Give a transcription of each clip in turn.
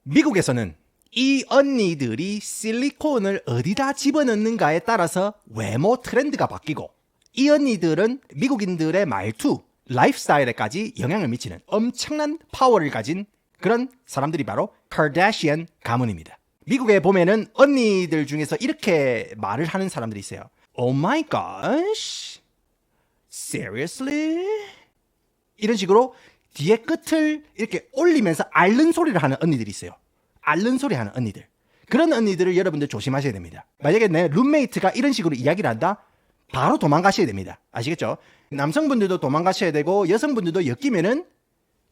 미국에서는 이 언니들이 실리콘을 어디다 집어넣는가에 따라서 외모 트렌드가 바뀌고, 이 언니들은 미국인들의 말투, 라이프스타일에까지 영향을 미치는 엄청난 파워를 가진 그런 사람들이 바로 카다시안 가문입니다. 미국에 보면은 언니들 중에서 이렇게 말을 하는 사람들이 있어요. Oh my gosh? Seriously? 이런 식으로 뒤에 끝을 이렇게 올리면서 앓는 소리를 하는 언니들이 있어요. 앓는 소리 하는 언니들. 그런 언니들을 여러분들 조심하셔야 됩니다. 만약에 내 룸메이트가 이런 식으로 이야기를 한다? 바로 도망가셔야 됩니다. 아시겠죠? 남성분들도 도망가셔야 되고 여성분들도 엮이면은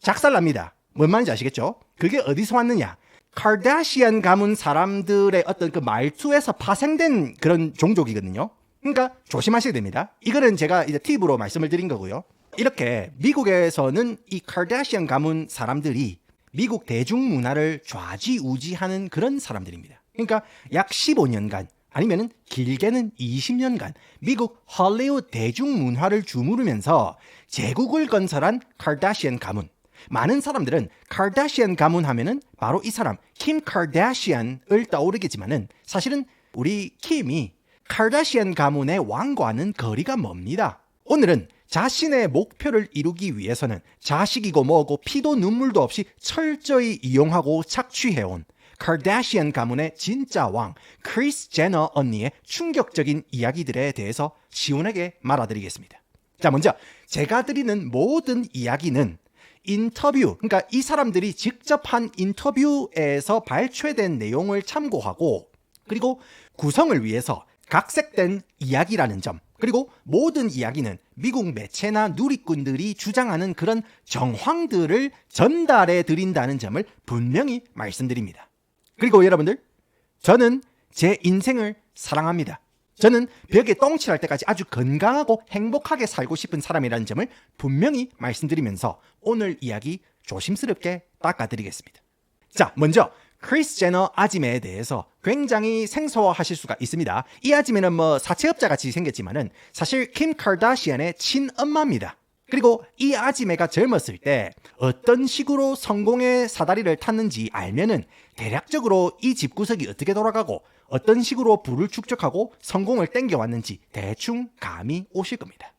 작살납니다. 뭔 말인지 아시겠죠? 그게 어디서 왔느냐? 카다시안 가문 사람들의 어떤 그 말투에서 파생된 그런 종족이거든요. 그러니까 조심하셔야 됩니다. 이거는 제가 이제 팁으로 말씀을 드린 거고요. 이렇게 미국에서는 이 카다시안 가문 사람들이 미국 대중문화를 좌지우지하는 그런 사람들입니다. 그러니까 약 15년간 아니면은 길게는 20년간 미국 할리우드 대중문화를 주무르면서 제국을 건설한 카다시안 가문. 많은 사람들은 카다시안 가문 하면은 바로 이 사람 킴 카다시안을 떠오르겠지만은 사실은 우리 킴이 카다시안 가문의 왕과는 거리가 멉니다. 오늘은 자신의 목표를 이루기 위해서는 자식이고 뭐고 피도 눈물도 없이 철저히 이용하고 착취해온 카다시안 가문의 진짜 왕 크리스 제너 언니의 충격적인 이야기들에 대해서 시원하게 말아드리겠습니다. 자, 먼저 제가 드리는 모든 이야기는 인터뷰, 그러니까 이 사람들이 직접 한 인터뷰에서 발췌된 내용을 참고하고, 그리고 구성을 위해서 각색된 이야기라는 점, 그리고 모든 이야기는 미국 매체나 누리꾼들이 주장하는 그런 정황들을 전달해 드린다는 점을 분명히 말씀드립니다. 그리고 여러분들, 저는 제 인생을 사랑합니다. 저는 벽에 똥칠할 때까지 아주 건강하고 행복하게 살고 싶은 사람이라는 점을 분명히 말씀드리면서 오늘 이야기 조심스럽게 닦아드리겠습니다. 자, 먼저 크리스 제너 아지매에 대해서 굉장히 생소하실 수가 있습니다. 이 아지매는 뭐 사채업자 같이 생겼지만은 사실 킴 카다시안의 친엄마입니다. 그리고 이 아지매가 젊었을 때 어떤 식으로 성공의 사다리를 탔는지 알면은 대략적으로 이 집구석이 어떻게 돌아가고 어떤 식으로 부를 축적하고 성공을 땡겨왔는지 대충 감이 오실 겁니다.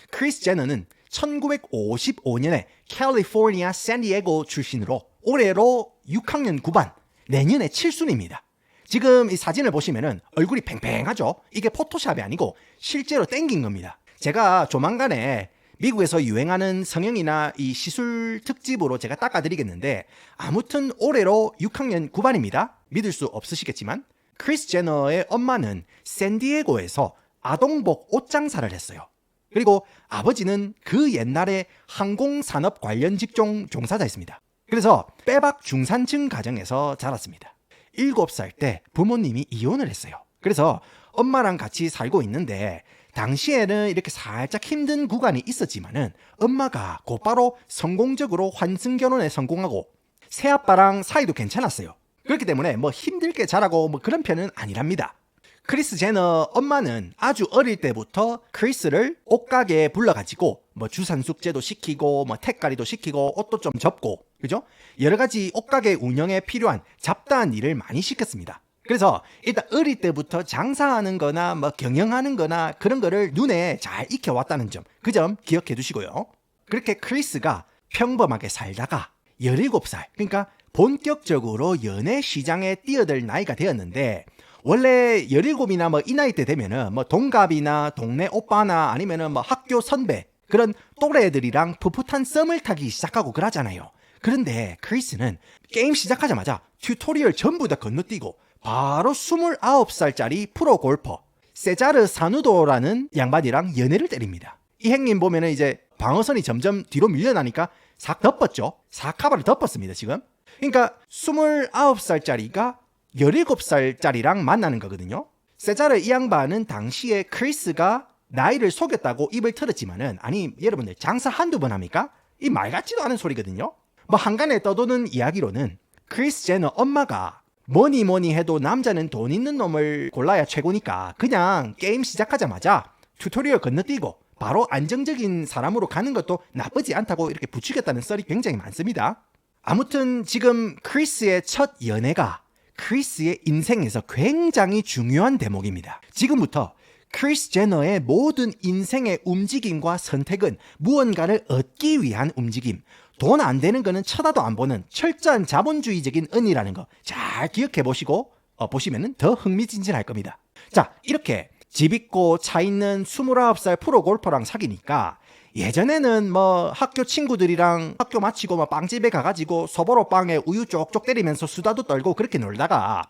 크리스 제너는 1955년에 캘리포니아 샌디에고 출신으로 올해로 6학년 9반, 내년에 7순입니다. 지금 이 사진을 보시면은 얼굴이 팽팽하죠? 이게 포토샵이 아니고 실제로 땡긴 겁니다. 제가 조만간에 미국에서 유행하는 성형이나 이 시술 특집으로 제가 닦아드리겠는데, 아무튼 올해로 6학년 9반입니다. 믿을 수 없으시겠지만 크리스 제너의 엄마는 샌디에고에서 아동복 옷 장사를 했어요. 그리고 아버지는 그 옛날에 항공산업 관련 직종 종사자였습니다. 그래서 빼박 중산층 가정에서 자랐습니다. 7살 때 부모님이 이혼을 했어요. 그래서 엄마랑 같이 살고 있는데 당시에는 이렇게 살짝 힘든 구간이 있었지만은 엄마가 곧바로 성공적으로 환승결혼에 성공하고 새아빠랑 사이도 괜찮았어요. 그렇기 때문에 뭐 힘들게 자라고 뭐 그런 편은 아니랍니다. 크리스 제너 엄마는 아주 어릴 때부터 크리스를 옷가게에 불러가지고 뭐 주산 숙제도 시키고 뭐 택가리도 시키고 옷도 좀 접고, 그죠? 여러 가지 옷가게 운영에 필요한 잡다한 일을 많이 시켰습니다. 그래서 일단 어릴 때부터 장사하는 거나 뭐 경영하는 거나 그런 거를 눈에 잘 익혀왔다는 점, 그 점 기억해 두시고요. 그렇게 크리스가 평범하게 살다가 17살, 그러니까 본격적으로 연애 시장에 뛰어들 나이가 되었는데, 원래 17이나 뭐 이 나이 때 되면은 뭐 동갑이나 동네 오빠나 아니면은 뭐 학교 선배, 그런 또래들이랑 풋풋한 썸을 타기 시작하고 그러잖아요. 그런데 크리스는 게임 시작하자마자 튜토리얼 전부 다 건너뛰고 바로 29살짜리 프로 골퍼 세자르 사누도라는 양반이랑 연애를 때립니다. 이 행님 보면은 이제 방어선이 점점 뒤로 밀려나니까 싹 덮었죠. 사카바를 덮었습니다, 지금. 그러니까 29살짜리가 17살짜리랑 만나는 거거든요. 세자르 이 양반은 당시에 크리스가 나이를 속였다고 입을 털었지만은, 아니 여러분들 장사 한두 번 합니까? 이 말 같지도 않은 소리거든요. 뭐 한간에 떠도는 이야기로는 크리스 제너 엄마가 뭐니 해도 남자는 돈 있는 놈을 골라야 최고니까 그냥 게임 시작하자마자 튜토리얼 건너뛰고 바로 안정적인 사람으로 가는 것도 나쁘지 않다고 이렇게 부추겼다는 썰이 굉장히 많습니다. 아무튼 지금 크리스의 첫 연애가 크리스의 인생에서 굉장히 중요한 대목입니다. 지금부터 크리스 제너의 모든 인생의 움직임과 선택은 무언가를 얻기 위한 움직임, 돈 안 되는 거는 쳐다도 안 보는 철저한 자본주의적인 은이라는 거 잘 기억해 보시고 보시면 더 흥미진진할 겁니다. 자, 이렇게 집 있고 차 있는 29살 프로 골퍼랑 사귀니까 예전에는 뭐 학교 친구들이랑 학교 마치고 막 빵집에 가가지고 소보로 빵에 우유 쪽쪽 때리면서 수다도 떨고 그렇게 놀다가,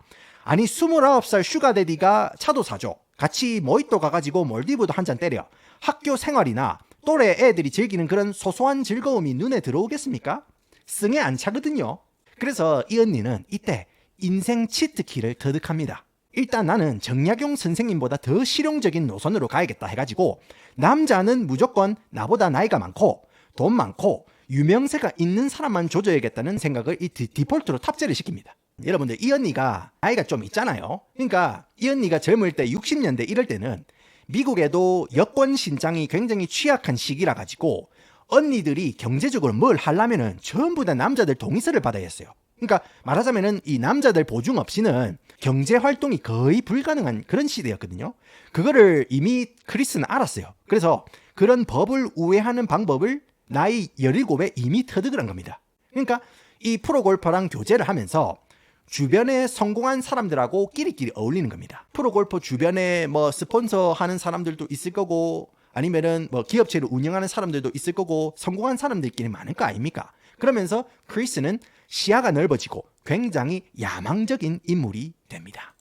아니 29살 슈가데디가 차도 사줘, 같이 모히또 가가지고 몰디브도 한 잔 때려, 학교 생활이나 또래 애들이 즐기는 그런 소소한 즐거움이 눈에 들어오겠습니까? 승에 안 차거든요. 그래서 이 언니는 이때 인생 치트키를 터득합니다. 일단 나는 정약용 선생님보다 더 실용적인 노선으로 가야겠다 해가지고 남자는 무조건 나보다 나이가 많고 돈 많고 유명세가 있는 사람만 조져야겠다는 생각을 이 디폴트로 탑재를 시킵니다. 여러분들, 이 언니가 나이가 좀 있잖아요. 그러니까 이 언니가 젊을 때 60년대 이럴 때는 미국에도 여권 신장이 굉장히 취약한 시기라 가지고 언니들이 경제적으로 뭘 하려면은 전부 다 남자들 동의서를 받아야 했어요. 그러니까 말하자면은 이 남자들 보증 없이는 경제 활동이 거의 불가능한 그런 시대였거든요. 그거를 이미 크리스는 알았어요. 그래서 그런 법을 우회하는 방법을 나이 17에 이미 터득을 한 겁니다. 그러니까 이 프로골퍼랑 교제를 하면서 주변에 성공한 사람들하고 끼리끼리 어울리는 겁니다. 프로골퍼 주변에 뭐 스폰서 하는 사람들도 있을 거고, 아니면은 뭐 기업체를 운영하는 사람들도 있을 거고, 성공한 사람들끼리 많을 거 아닙니까? 그러면서 크리스는 시야가 넓어지고 굉장히 야망적인 인물이 됩니다.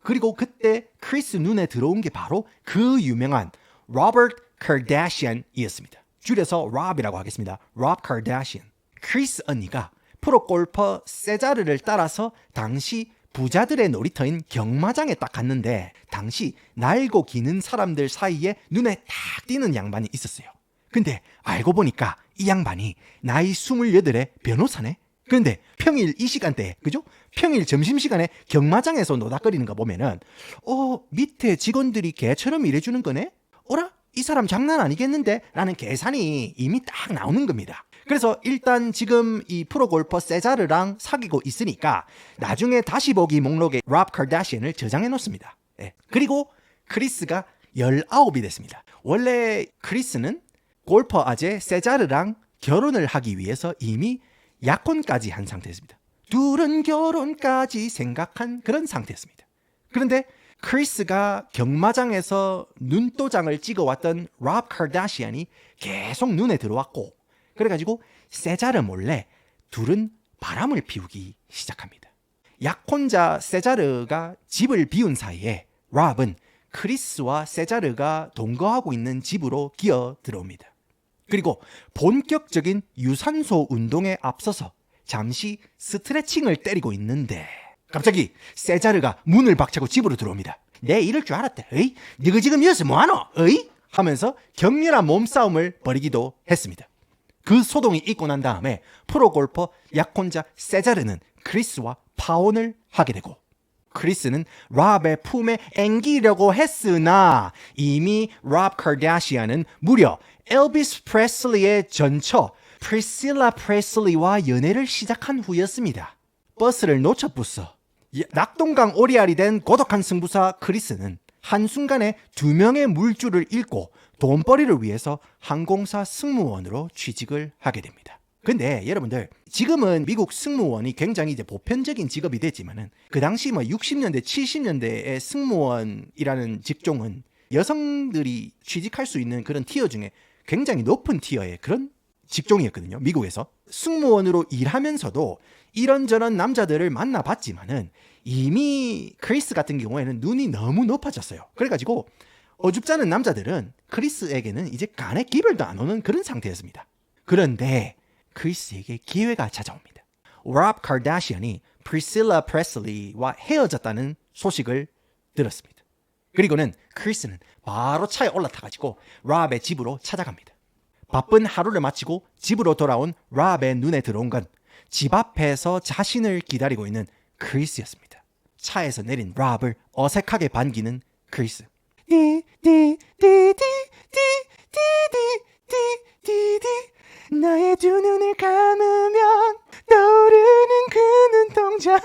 그리고 그때 크리스 눈에 들어온 게 바로 그 유명한 로버트 카다시안이었습니다. 줄여서 롭이라고 하겠습니다. 롭 카다시안. 크리스 언니가 프로골퍼 세자르를 따라서 당시 부자들의 놀이터인 경마장에 딱 갔는데, 당시 날고 기는 사람들 사이에 눈에 딱 띄는 양반이 있었어요. 근데 알고 보니까 이 양반이 나이 28에 변호사네? 그런데 평일 이 시간대에, 그죠? 평일 점심시간에 경마장에서 노닥거리는 거 보면은 밑에 직원들이 개처럼 일해주는 거네? 어라? 이 사람 장난 아니겠는데? 라는 계산이 이미 딱 나오는 겁니다. 그래서 일단 지금 이 프로골퍼 세자르랑 사귀고 있으니까 나중에 다시 보기 목록에 롭 카다시안을 저장해 놓습니다. 예. 그리고 크리스가 19이 됐습니다. 원래 크리스는 골퍼 아재 세자르랑 결혼을 하기 위해서 이미 약혼까지 한 상태였습니다. 둘은 결혼까지 생각한 그런 상태였습니다. 그런데 크리스가 경마장에서 눈도장을 찍어왔던 롭 카다시안이 계속 눈에 들어왔고, 그래가지고 세자르 몰래 둘은 바람을 피우기 시작합니다. 약혼자 세자르가 집을 비운 사이에 롭은 크리스와 세자르가 동거하고 있는 집으로 기어 들어옵니다. 그리고 본격적인 유산소 운동에 앞서서 잠시 스트레칭을 때리고 있는데 갑자기 세자르가 문을 박차고 집으로 들어옵니다. 내 이럴 줄 알았다. 어이? 너가 지금 여기서 뭐하노? 어이? 하면서 격렬한 몸싸움을 벌이기도 했습니다. 그 소동이 있고 난 다음에 프로골퍼 약혼자 세자르는 크리스와 파혼을 하게 되고, 크리스는 롭의 품에 앵기려고 했으나 이미 롭 카다시안은 무려 엘비스 프레슬리의 전처 프리실라 프레슬리와 연애를 시작한 후였습니다. 버스를 놓쳤부서 낙동강 오리알이 된 고독한 승부사 크리스는 한순간에 2명의 물줄을 잃고 돈벌이를 위해서 항공사 승무원으로 취직을 하게 됩니다. 근데 여러분들, 지금은 미국 승무원이 굉장히 이제 보편적인 직업이 됐지만은 그 당시 뭐 60년대, 70년대의 승무원이라는 직종은 여성들이 취직할 수 있는 그런 티어 중에 굉장히 높은 티어의 그런 직종이었거든요. 미국에서. 승무원으로 일하면서도 이런저런 남자들을 만나봤지만은 이미 크리스 같은 경우에는 눈이 너무 높아졌어요. 그래가지고 어줍잖은 남자들은 크리스에게는 이제 간에 기별도 안 오는 그런 상태였습니다. 그런데 크리스에게 기회가 찾아옵니다. 롭 카다시안이 프리실라 프레슬리와 헤어졌다는 소식을 들었습니다. 그리고는 크리스는 바로 차에 올라타가지고 롭의 집으로 찾아갑니다. 바쁜 하루를 마치고 집으로 돌아온 롭의 눈에 들어온 건 집 앞에서 자신을 기다리고 있는 크리스였습니다. 차에서 내린 롭을 어색하게 반기는 크리스. 나의 두 눈을 감으면 떠오르는 그 눈동자.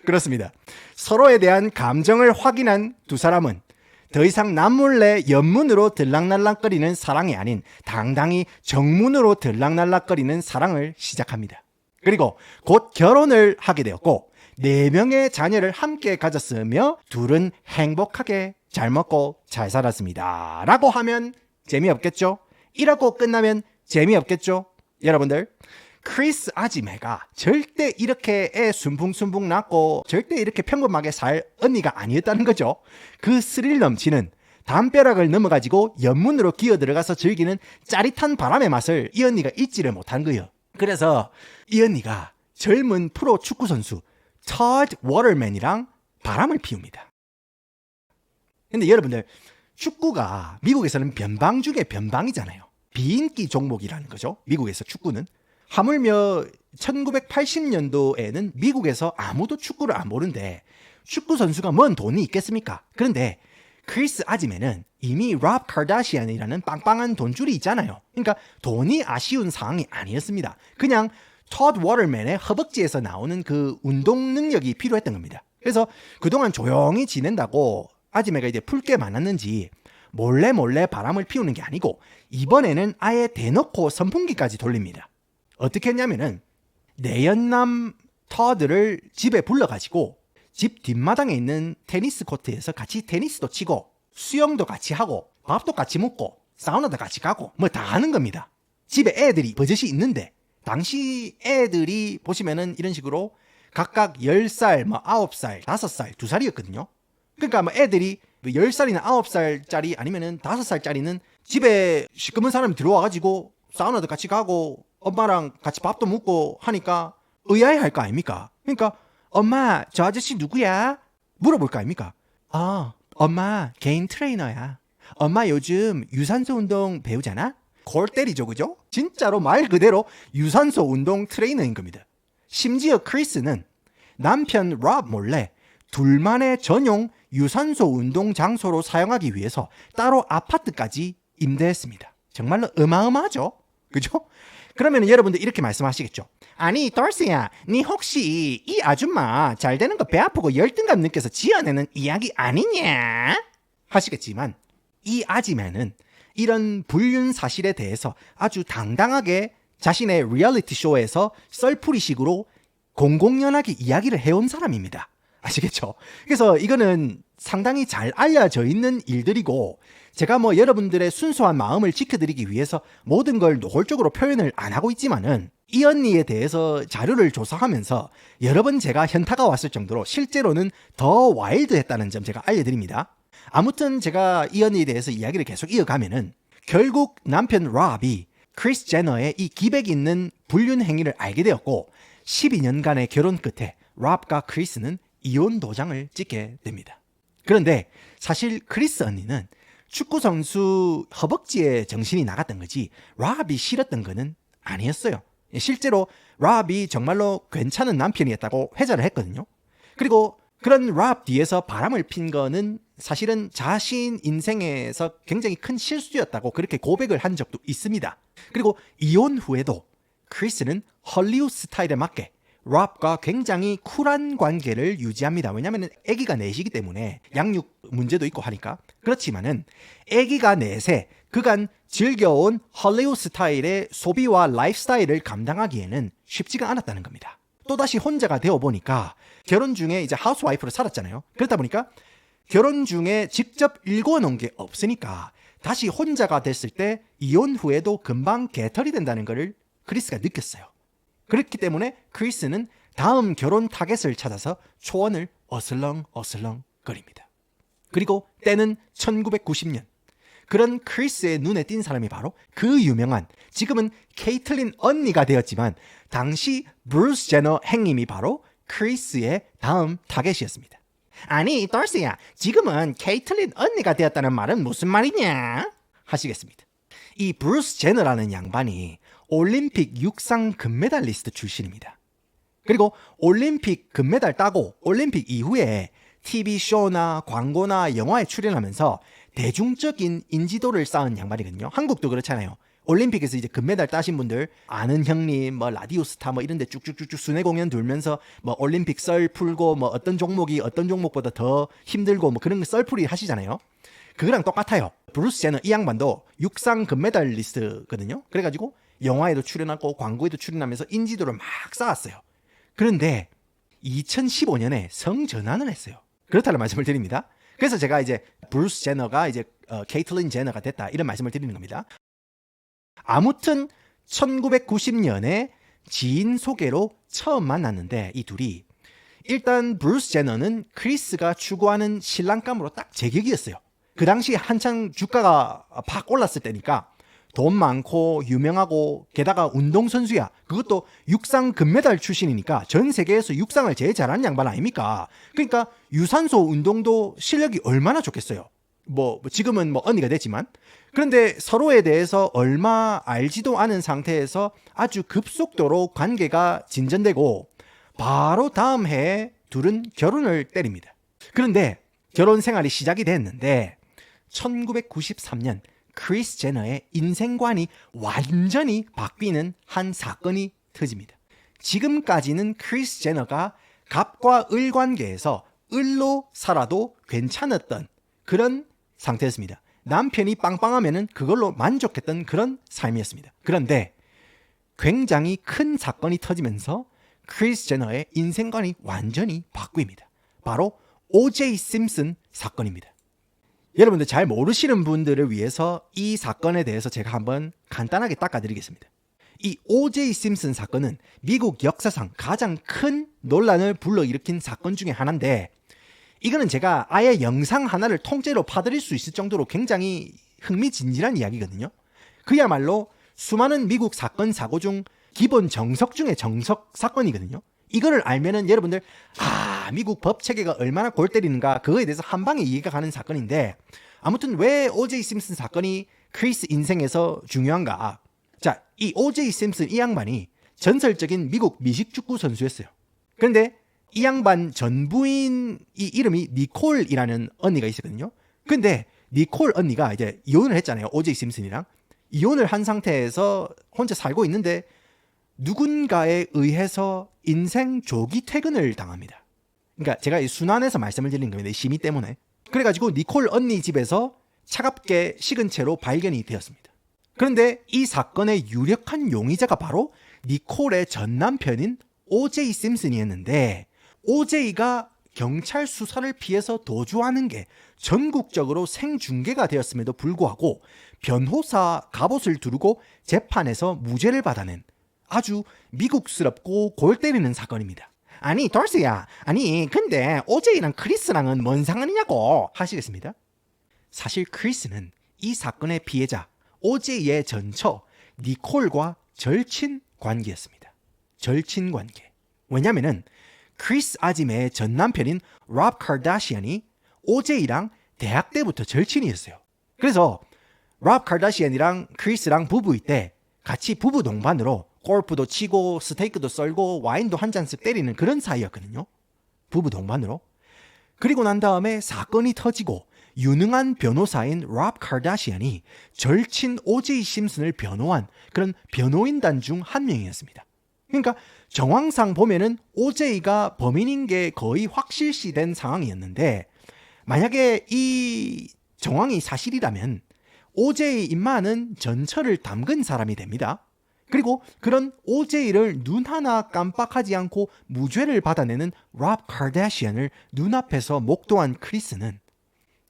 그렇습니다. 서로에 대한 감정을 확인한 두 사람은 더 이상 남몰래 옆문으로 들락날락거리는 사랑이 아닌 당당히 정문으로 들락날락거리는 사랑을 시작합니다. 그리고 곧 결혼을 하게 되었고 4명의 자녀를 함께 가졌으며 둘은 행복하게 잘 먹고 잘 살았습니다. 라고 하면 재미없겠죠? 이라고 끝나면 재미없겠죠? 여러분들, 크리스 아지매가 절대 이렇게 애 순풍순풍 낳고 절대 이렇게 평범하게 살 언니가 아니었다는 거죠. 그 스릴 넘치는 담벼락을 넘어가지고 연문으로 기어 들어가서 즐기는 짜릿한 바람의 맛을 이 언니가 잊지를 못한 거예요. 그래서 이 언니가 젊은 프로 축구선수 터드 워터맨이랑 바람을 피웁니다. 근데 여러분들, 축구가 미국에서는 변방 중에 변방이잖아요. 비인기 종목이라는 거죠. 미국에서 축구는. 하물며 1980년도에는 미국에서 아무도 축구를 안 보는데 축구 선수가 뭔 돈이 있겠습니까? 그런데 크리스 아지매는 이미 롭 카다시안이라는 빵빵한 돈줄이 있잖아요. 그러니까 돈이 아쉬운 상황이 아니었습니다. 그냥 터드 워터맨의 허벅지에서 나오는 그 운동 능력이 필요했던 겁니다. 그래서 그동안 조용히 지낸다고 아지매가 이제 풀 게 많았는지 몰래 바람을 피우는 게 아니고 이번에는 아예 대놓고 선풍기까지 돌립니다. 어떻게 했냐면은 내연남 터드를 집에 불러가지고 집 뒷마당에 있는 테니스 코트에서 같이 테니스도 치고 수영도 같이 하고 밥도 같이 먹고 사우나도 같이 가고 뭐 다 하는 겁니다. 집에 애들이 버젓이 있는데 당시 애들이 보시면은 이런 식으로 각각 10살, 뭐 9살, 5살, 2살이었거든요. 그러니까 뭐 애들이 10살이나 9살짜리 아니면은 5살짜리는 집에 시커먼 사람이 들어와가지고 사우나도 같이 가고 엄마랑 같이 밥도 먹고 하니까 의아해할 거 아닙니까? 그러니까 엄마 저 아저씨 누구야? 물어볼 거 아닙니까? 아, 엄마 개인 트레이너야. 엄마 요즘 유산소 운동 배우잖아? 골 때리죠, 그죠? 진짜로 말 그대로 유산소 운동 트레이너인 겁니다. 심지어 크리스는 남편 롭 몰래 둘만의 전용 유산소 운동 장소로 사용하기 위해서 따로 아파트까지 임대했습니다. 정말로 어마어마하죠? 그죠? 그러면 여러분들 이렇게 말씀하시겠죠. 아니 돌스야, 니 혹시 이 아줌마 잘 되는 거 배 아프고 열등감 느껴서 지어내는 이야기 아니냐? 하시겠지만 이 아지매는 이런 불륜 사실에 대해서 아주 당당하게 자신의 리얼리티 쇼에서 썰풀이식으로 공공연하게 이야기를 해온 사람입니다. 아시겠죠? 그래서 이거는 상당히 잘 알려져 있는 일들이고 제가 뭐 여러분들의 순수한 마음을 지켜드리기 위해서 모든 걸 노골적으로 표현을 안 하고 있지만은 이 언니에 대해서 자료를 조사하면서 여러 번 제가 현타가 왔을 정도로 실제로는 더 와일드했다는 점 제가 알려드립니다. 아무튼 제가 이 언니에 대해서 이야기를 계속 이어가면은 결국 남편 롭이 크리스 제너의 이 기백 있는 불륜 행위를 알게 되었고 12년간의 결혼 끝에 롭과 크리스는 이혼 도장을 찍게 됩니다. 그런데 사실 크리스 언니는 축구 선수 허벅지에 정신이 나갔던 거지 롭이 싫었던 거는 아니었어요. 실제로 롭이 정말로 괜찮은 남편이었다고 회자를 했거든요. 그리고 그런 롭 뒤에서 바람을 핀 거는 사실은 자신 인생에서 굉장히 큰 실수였다고 그렇게 고백을 한 적도 있습니다. 그리고 이혼 후에도 크리스는 헐리우드 스타일에 맞게 롭과 굉장히 쿨한 관계를 유지합니다. 왜냐하면 아기가 넷이기 때문에 양육 문제도 있고 하니까. 그렇지만은 아기가 넷에 그간 즐겨온 헐리우드 스타일의 소비와 라이프 스타일을 감당하기에는 쉽지가 않았다는 겁니다. 또다시 혼자가 되어보니까 결혼 중에 이제 하우스와이프로 살았잖아요. 그렇다 보니까 결혼 중에 직접 읽어놓은 게 없으니까 다시 혼자가 됐을 때 이혼 후에도 금방 개털이 된다는 것을 크리스가 느꼈어요. 그렇기 때문에 크리스는 다음 결혼 타겟을 찾아서 초원을 어슬렁어슬렁 거립니다. 그리고 때는 1990년. 그런 크리스의 눈에 띈 사람이 바로 그 유명한 지금은 케이틀린 언니가 되었지만 당시 브루스 제너 행님이 바로 크리스의 다음 타겟이었습니다. 아니 돌스야, 지금은 케이틀린 언니가 되었다는 말은 무슨 말이냐? 하시겠습니다. 이 브루스 제너라는 양반이 올림픽 육상 금메달리스트 출신입니다. 그리고 올림픽 금메달 따고 올림픽 이후에 TV쇼나 광고나 영화에 출연하면서 대중적인 인지도를 쌓은 양반이거든요. 한국도 그렇잖아요. 올림픽에서 이제 금메달 따신 분들 아는 형님 뭐 라디오 스타 뭐 이런 데 쭉쭉쭉쭉 순회 공연 돌면서 뭐 올림픽 썰 풀고 뭐 어떤 종목이 어떤 종목보다 더 힘들고 뭐 그런 썰풀이 하시잖아요. 그거랑 똑같아요. 브루스 제너 이 양반도 육상 금메달리스트거든요. 그래가지고 영화에도 출연하고 광고에도 출연하면서 인지도를 막 쌓았어요. 그런데 2015년에 성전환을 했어요. 그렇다는 말씀을 드립니다. 그래서 제가 이제 브루스 제너가 이제 케이틀린 제너가 됐다 이런 말씀을 드리는 겁니다. 아무튼 1990년에 지인 소개로 처음 만났는데 이 둘이 일단 브루스 제너는 크리스가 추구하는 신랑감으로 딱 제격이었어요. 그 당시 한창 주가가 팍 올랐을 때니까 돈 많고 유명하고 게다가 운동선수야. 그것도 육상 금메달 출신이니까 전 세계에서 육상을 제일 잘하는 양반 아닙니까? 그러니까 유산소 운동도 실력이 얼마나 좋겠어요. 뭐 지금은 뭐 언니가 됐지만 그런데 서로에 대해서 얼마 알지도 않은 상태에서 아주 급속도로 관계가 진전되고 바로 다음 해에 둘은 결혼을 때립니다. 그런데 결혼 생활이 시작이 됐는데 1993년 크리스 제너의 인생관이 완전히 바뀌는 한 사건이 터집니다. 지금까지는 크리스 제너가 갑과 을 관계에서 을로 살아도 괜찮았던 그런 상태였습니다. 남편이 빵빵하면 그걸로 만족했던 그런 삶이었습니다. 그런데 굉장히 큰 사건이 터지면서 크리스 제너의 인생관이 완전히 바뀝니다. 바로 O.J. 심슨 사건입니다. 여러분들 잘 모르시는 분들을 위해서 이 사건에 대해서 제가 한번 간단하게 닦아드리겠습니다. 이 O.J. 심슨 사건은 미국 역사상 가장 큰 논란을 불러일으킨 사건 중에 하나인데 이거는 제가 아예 영상 하나를 통째로 파드릴 수 있을 정도로 굉장히 흥미진진한 이야기거든요. 그야말로 수많은 미국 사건 사고 중 기본 정석 중에 정석 사건이거든요. 이거를 알면은 여러분들 미국 법 체계가 얼마나 골 때리는가 그거에 대해서 한 방에 이해가 가는 사건인데 아무튼 왜 O.J. 심슨 사건이 크리스 인생에서 중요한가? 자, 이 O.J. 심슨 이 양반이 전설적인 미국 미식축구 선수였어요. 그런데 이 양반 전부인이 이름이 니콜이라는 언니가 있었거든요. 근데 니콜 언니가 이제 이혼을 했잖아요. O.J. 심슨이랑. 이혼을 한 상태에서 혼자 살고 있는데 누군가에 의해서 인생 조기 퇴근을 당합니다. 그러니까 제가 이 순환해서 말씀을 드리는 겁니다. 이 심의 때문에. 그래가지고 니콜 언니 집에서 차갑게 식은 채로 발견이 되었습니다. 그런데 이 사건의 유력한 용의자가 바로 니콜의 전 남편인 O.J. 심슨이었는데 O.J.가 경찰 수사를 피해서 도주하는 게 전국적으로 생중계가 되었음에도 불구하고 변호사 갑옷을 두르고 재판에서 무죄를 받아낸 아주 미국스럽고 골 때리는 사건입니다. 아니 돌스야, 아니 근데 O.J.랑 크리스랑은 뭔 상관이냐고 하시겠습니다. 사실 크리스는 이 사건의 피해자 O.J.의 전처 니콜과 절친 관계였습니다. 절친 관계. 왜냐면은 크리스 아짐의 전 남편인 롭 카다시안이 O.J.랑 대학 때부터 절친이었어요. 그래서 롭 카다시안이랑 크리스랑 부부일 때 같이 부부 동반으로 골프도 치고 스테이크도 썰고 와인도 한 잔씩 때리는 그런 사이였거든요. 부부 동반으로. 그리고 난 다음에 사건이 터지고 유능한 변호사인 롭 카다시안이 절친 O.J. 심슨을 변호한 그런 변호인단 중 한 명이었습니다. 그러니까 정황상 보면은 O.J.가 범인인 게 거의 확실시된 상황이었는데 만약에 이 정황이 사실이라면 O.J. 임마는 전처를 담근 사람이 됩니다. 그리고 그런 O.J.를 눈 하나 깜빡하지 않고 무죄를 받아내는 롭 카다시안을 눈앞에서 목도한 크리스는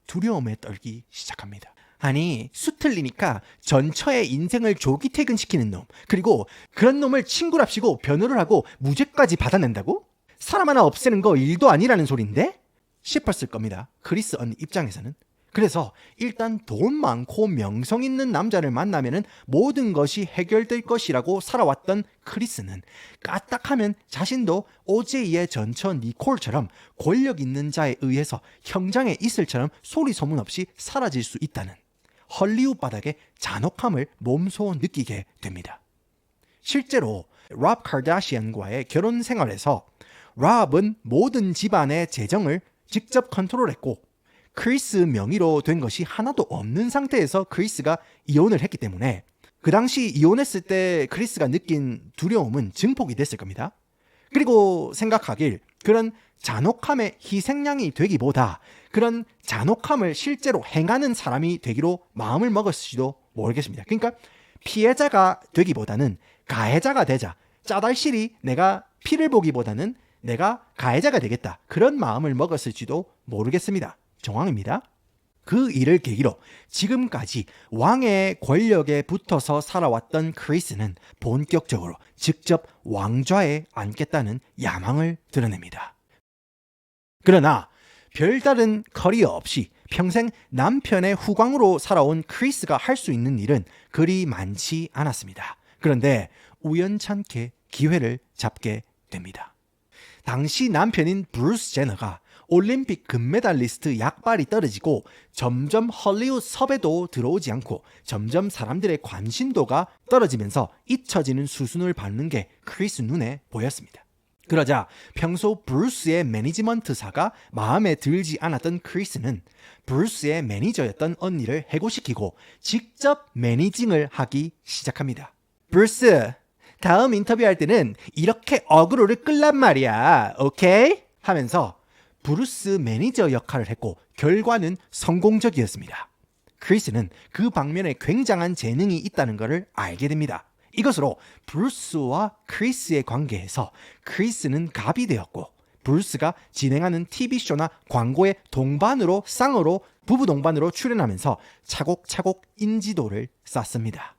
두려움에 떨기 시작합니다. 아니 수틀리니까 전처의 인생을 조기 퇴근시키는 놈 그리고 그런 놈을 친구랍시고 변호를 하고 무죄까지 받아낸다고? 사람 하나 없애는 거 일도 아니라는 소린데? 싶었을 겁니다. 크리스 언니 입장에서는. 그래서 일단 돈 많고 명성 있는 남자를 만나면은 모든 것이 해결될 것이라고 살아왔던 크리스는 까딱하면 자신도 O.J.의 전처 니콜처럼 권력 있는 자에 의해서 형장의 이슬처럼 소리 소문 없이 사라질 수 있다는 헐리우드 바닥의 잔혹함을 몸소 느끼게 됩니다. 실제로 롭 카다시안과의 결혼 생활에서 롭은 모든 집안의 재정을 직접 컨트롤했고 크리스 명의로 된 것이 하나도 없는 상태에서 크리스가 이혼을 했기 때문에 그 당시 이혼했을 때 크리스가 느낀 두려움은 증폭이 됐을 겁니다. 그리고 생각하길 그런 잔혹함의 희생양이 되기보다 그런 잔혹함을 실제로 행하는 사람이 되기로 마음을 먹었을지도 모르겠습니다. 그러니까 피해자가 되기보다는 가해자가 되자, 짜달실이 내가 피를 보기보다는 내가 가해자가 되겠다, 그런 마음을 먹었을지도 모르겠습니다. 정황입니다. 그 일을 계기로 지금까지 왕의 권력에 붙어서 살아왔던 크리스는 본격적으로 직접 왕좌에 앉겠다는 야망을 드러냅니다. 그러나 별다른 커리어 없이 평생 남편의 후광으로 살아온 크리스가 할 수 있는 일은 그리 많지 않았습니다. 그런데 우연찮게 기회를 잡게 됩니다. 당시 남편인 브루스 제너가 올림픽 금메달리스트 약발이 떨어지고 점점 헐리우드 섭외도 들어오지 않고 점점 사람들의 관심도가 떨어지면서 잊혀지는 수순을 밟는 게 크리스 눈에 보였습니다. 그러자 평소 브루스의 매니지먼트사가 마음에 들지 않았던 크리스는 브루스의 매니저였던 언니를 해고시키고 직접 매니징을 하기 시작합니다. 브루스, 다음 인터뷰할 때는 이렇게 어그로를 끌란 말이야. 오케이? 하면서 브루스 매니저 역할을 했고 결과는 성공적이었습니다. 크리스는 그 방면에 굉장한 재능이 있다는 것을 알게 됩니다. 이것으로 브루스와 크리스의 관계에서 크리스는 갑이 되었고 브루스가 진행하는 TV쇼나 광고에 동반으로 쌍으로 부부 동반으로 출연하면서 차곡차곡 인지도를 쌓습니다.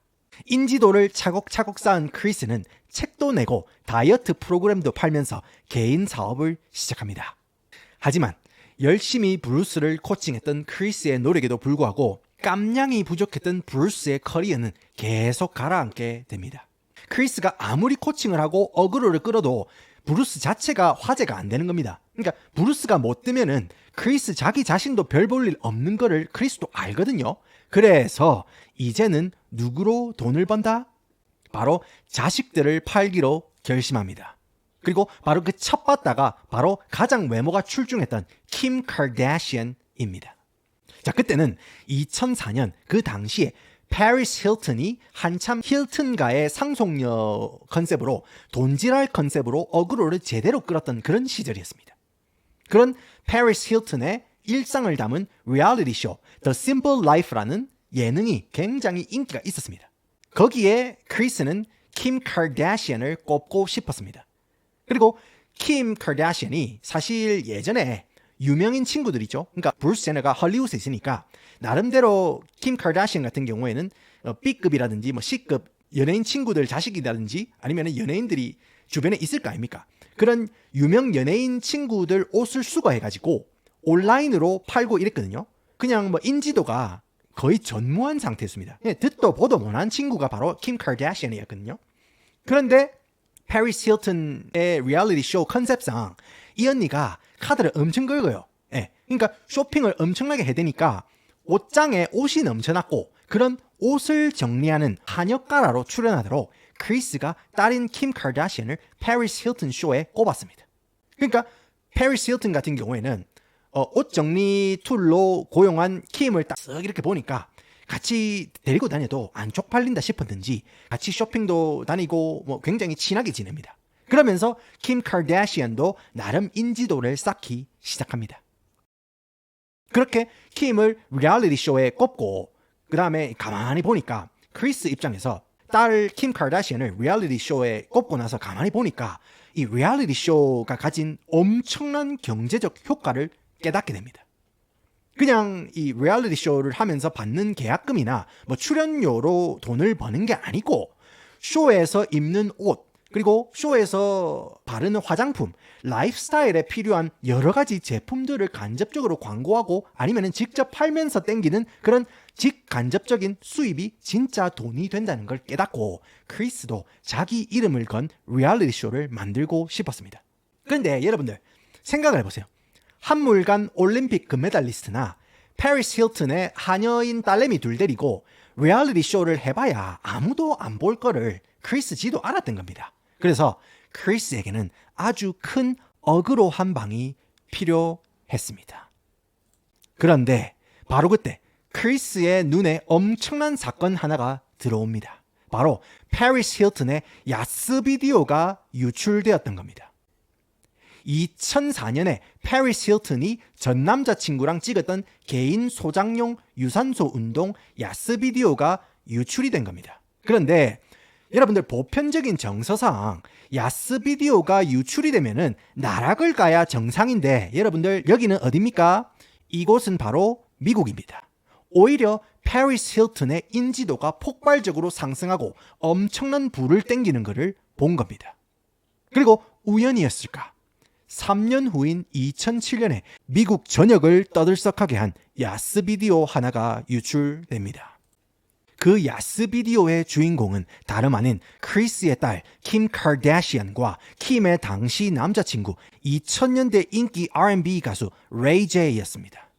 인지도를 차곡차곡 쌓은 크리스는 책도 내고 다이어트 프로그램도 팔면서 개인 사업을 시작합니다. 하지만 열심히 브루스를 코칭했던 크리스의 노력에도 불구하고 깜냥이 부족했던 브루스의 커리어는 계속 가라앉게 됩니다. 크리스가 아무리 코칭을 하고 어그로를 끌어도 브루스 자체가 화제가 안 되는 겁니다. 그러니까 브루스가 못 뜨면은 크리스 자기 자신도 별 볼 일 없는 거를 크리스도 알거든요. 그래서 이제는 누구로 돈을 번다? 바로 자식들을 팔기로 결심합니다. 그리고 바로 그 첫 바다가 바로 가장 외모가 출중했던 킴 카다시안입니다. 자, 그때는 2004년 그 당시에 패리스 힐튼이 한참 힐튼가의 상속녀 컨셉으로 돈지랄 컨셉으로 어그로를 제대로 끌었던 그런 시절이었습니다. 그런 패리스 힐튼의 일상을 담은 리얼리티 쇼 The Simple Life라는 예능이 굉장히 인기가 있었습니다. 거기에 크리스는 킴 카다시안을 꼽고 싶었습니다. 그리고 킴 카다시안이 사실 예전에 유명인 친구들이죠. 그러니까 브루스 제너가 헐리우드에 있으니까 나름대로 킴 카다시안 같은 경우에는 B급이라든지 뭐 C급 연예인 친구들 자식이라든지 아니면 연예인들이 주변에 있을 거 아닙니까? 그런 유명 연예인 친구들 옷을 수거해가지고 온라인으로 팔고 이랬거든요. 그냥 뭐 인지도가 거의 전무한 상태였습니다. 듣도 보도 못한 친구가 바로 킴 카다시안이었거든요. 그런데 패리스 힐튼의 리얼리티 쇼 컨셉상 이 언니가 카드를 엄청 긁어요. 예. 그러니까 쇼핑을 엄청나게 해대니까 옷장에 옷이 넘쳐났고 그런 옷을 정리하는 한역가라로 출연하도록 크리스가 딸인 킴 카다시안을 패리스 힐튼 쇼에 꼽았습니다. 그러니까 패리스 힐튼 같은 경우에는 옷 정리 툴로 고용한 킴을 딱 쓱 이렇게 보니까 같이 데리고 다녀도 안 쪽팔린다 싶었는지 같이 쇼핑도 다니고 뭐 굉장히 친하게 지냅니다. 그러면서 킴 카다시안도 나름 인지도를 쌓기 시작합니다. 그렇게 킴을 리얼리티 쇼에 꼽고 그 다음에 가만히 보니까 크리스 입장에서 딸 킴 카다시안을 리얼리티 쇼에 꼽고 나서 가만히 보니까 이 리얼리티 쇼가 가진 엄청난 경제적 효과를 깨닫게 됩니다. 그냥 이 리얼리티 쇼를 하면서 받는 계약금이나 뭐 출연료로 돈을 버는 게 아니고 쇼에서 입는 옷 그리고 쇼에서 바르는 화장품, 라이프스타일에 필요한 여러 가지 제품들을 간접적으로 광고하고 아니면 직접 팔면서 땡기는 그런 직간접적인 수입이 진짜 돈이 된다는 걸 깨닫고 크리스도 자기 이름을 건 리얼리티 쇼를 만들고 싶었습니다. 그런데 여러분들 생각을 해보세요. 한물간 올림픽 금메달리스트나 패리스 힐튼의 하녀인 딸내미 둘 데리고 리얼리티 쇼를 해봐야 아무도 안 볼 거를 크리스 지도 알았던 겁니다. 그래서 크리스에게는 아주 큰 어그로 한 방이 필요했습니다. 그런데 바로 그때 크리스의 눈에 엄청난 사건 하나가 들어옵니다. 바로 페리스 힐튼의 야스 비디오가 유출되었던 겁니다. 2004년에 페리스 힐튼이 전 남자친구랑 찍었던 개인 소장용 유산소 운동 야스 비디오가 유출이 된 겁니다. 그런데 여러분들 보편적인 정서상 야스 비디오가 유출이 되면은 나락을 가야 정상인데 여러분들 여기는 어디입니까? 이곳은 바로 미국입니다. 오히려 페리스 힐튼의 인지도가 폭발적으로 상승하고 엄청난 불을 땡기는 것을 본 겁니다. 그리고 우연이었을까? 3년 후인 2007년에 미국 전역을 떠들썩하게 한 야스 비디오 하나가 유출됩니다. 그 야스 비디오의 주인공은 다름 아닌 크리스의 딸 킴 카다시안과 킴의 당시 남자친구 2000년대 인기 R&B 가수 레이 제이였습니다.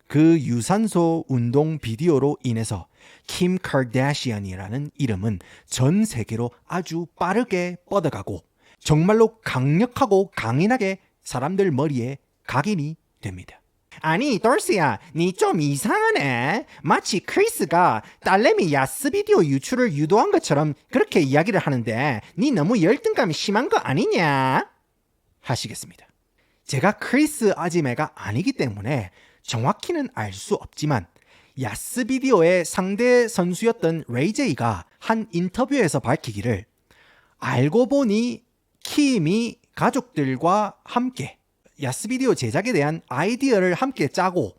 그 유산소 운동 비디오로 인해서 킴 카다시안이라는 이름은 전 세계로 아주 빠르게 뻗어가고 정말로 강력하고 강인하게 사람들 머리에 각인이 됩니다. 아니 돌스야, 니 좀 이상하네. 마치 크리스가 딸내미 야스 비디오 유출을 유도한 것처럼 그렇게 이야기를 하는데 니 너무 열등감이 심한 거 아니냐? 하시겠습니다. 제가 크리스 아지매가 아니기 때문에 정확히는 알 수 없지만 야스 비디오의 상대 선수였던 레이 제이가 한 인터뷰에서 밝히기를 알고 보니 킴이 가족들과 함께 야스 비디오 제작에 대한 아이디어를 함께 짜고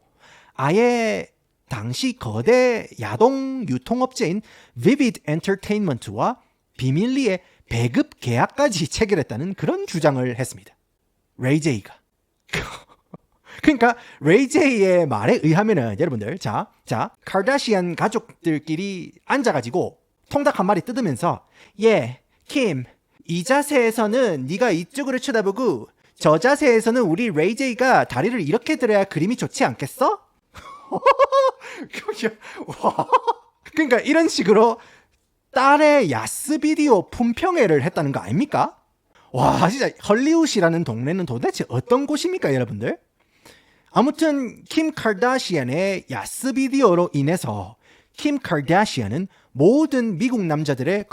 아예 당시 거대 야동 유통업체인 Vivid Entertainment와 비밀리에 배급 계약까지 체결했다는 그런 주장을 했습니다. 레이 제이가. 그러니까 레이 제이의 말에 의하면은 여러분들 자 카다시안 가족들끼리 앉아가지고 통닭 한 마리 뜯으면서 킴, 이 자세에서는 네가 이쪽으로 쳐다보고 저 자세에서는 우리 레이 제이가 다리를 이렇게 들어야 그림이 좋지 않겠어? 그러니까 이런 식으로 딸의 야스 비디오 품평회를 했다는 거 아닙니까? 와, 진짜 헐리우드라는 동네는 도대체 어떤 곳입니까, 여러분들? 아무튼 킴 카다시안의 야스 비디오로 인해서 킴 카다시안은 모든 미국 남자들의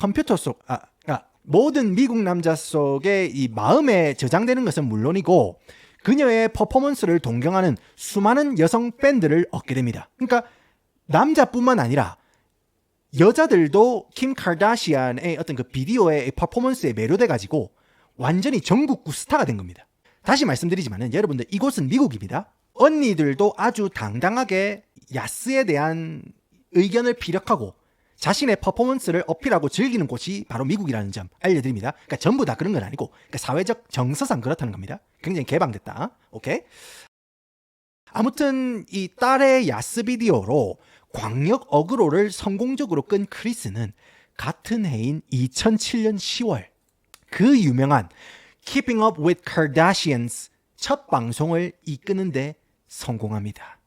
모든 미국 남자 속의 이 마음에 저장되는 것은 물론이고 그녀의 퍼포먼스를 동경하는 수많은 여성 팬들을 얻게 됩니다. 그러니까 남자뿐만 아니라 여자들도 킴 카다시안의 어떤 그 비디오의 퍼포먼스에 매료돼가지고 완전히 전국구 스타가 된 겁니다. 다시 말씀드리지만은 여러분들 이곳은 미국입니다. 언니들도 아주 당당하게 야스에 대한 의견을 피력하고 자신의 퍼포먼스를 어필하고 즐기는 곳이 바로 미국이라는 점 알려드립니다. 그러니까 전부 다 그런 건 아니고 그러니까 사회적 정서상 그렇다는 겁니다. 굉장히 개방됐다. 오케이? 아무튼 이 딸의 야스 비디오로 광역 어그로를 성공적으로 끈 크리스는 같은 해인 2007년 10월 그 유명한 Keeping Up with Kardashians 첫 방송을 이끄는데 성공합니다.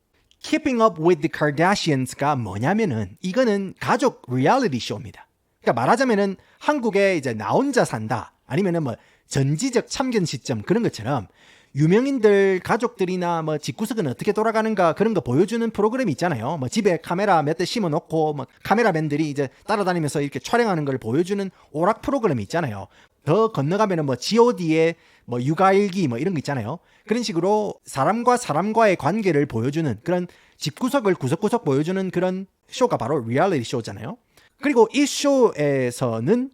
Keeping Up with the Kardashians가 뭐냐면은 이거는 가족 리얼리티 쇼입니다. 그러니까 말하자면은 한국에 이제 나 혼자 산다 아니면은 뭐 전지적 참견 시점 그런 것처럼 유명인들 가족들이나 뭐 집구석은 어떻게 돌아가는가 그런 거 보여주는 프로그램이 있잖아요. 뭐 집에 카메라 몇 대 심어 놓고 뭐 카메라맨들이 이제 따라다니면서 이렇게 촬영하는 걸 보여주는 오락 프로그램이 있잖아요. 더 건너가면은 뭐 G.O.D의 뭐 육아일기 뭐 이런 거 있잖아요. 그런 식으로 사람과 사람과의 관계를 보여주는 그런 집구석을 구석구석 보여주는 그런 쇼가 바로 리얼리티 쇼잖아요. 그리고 이 쇼에서는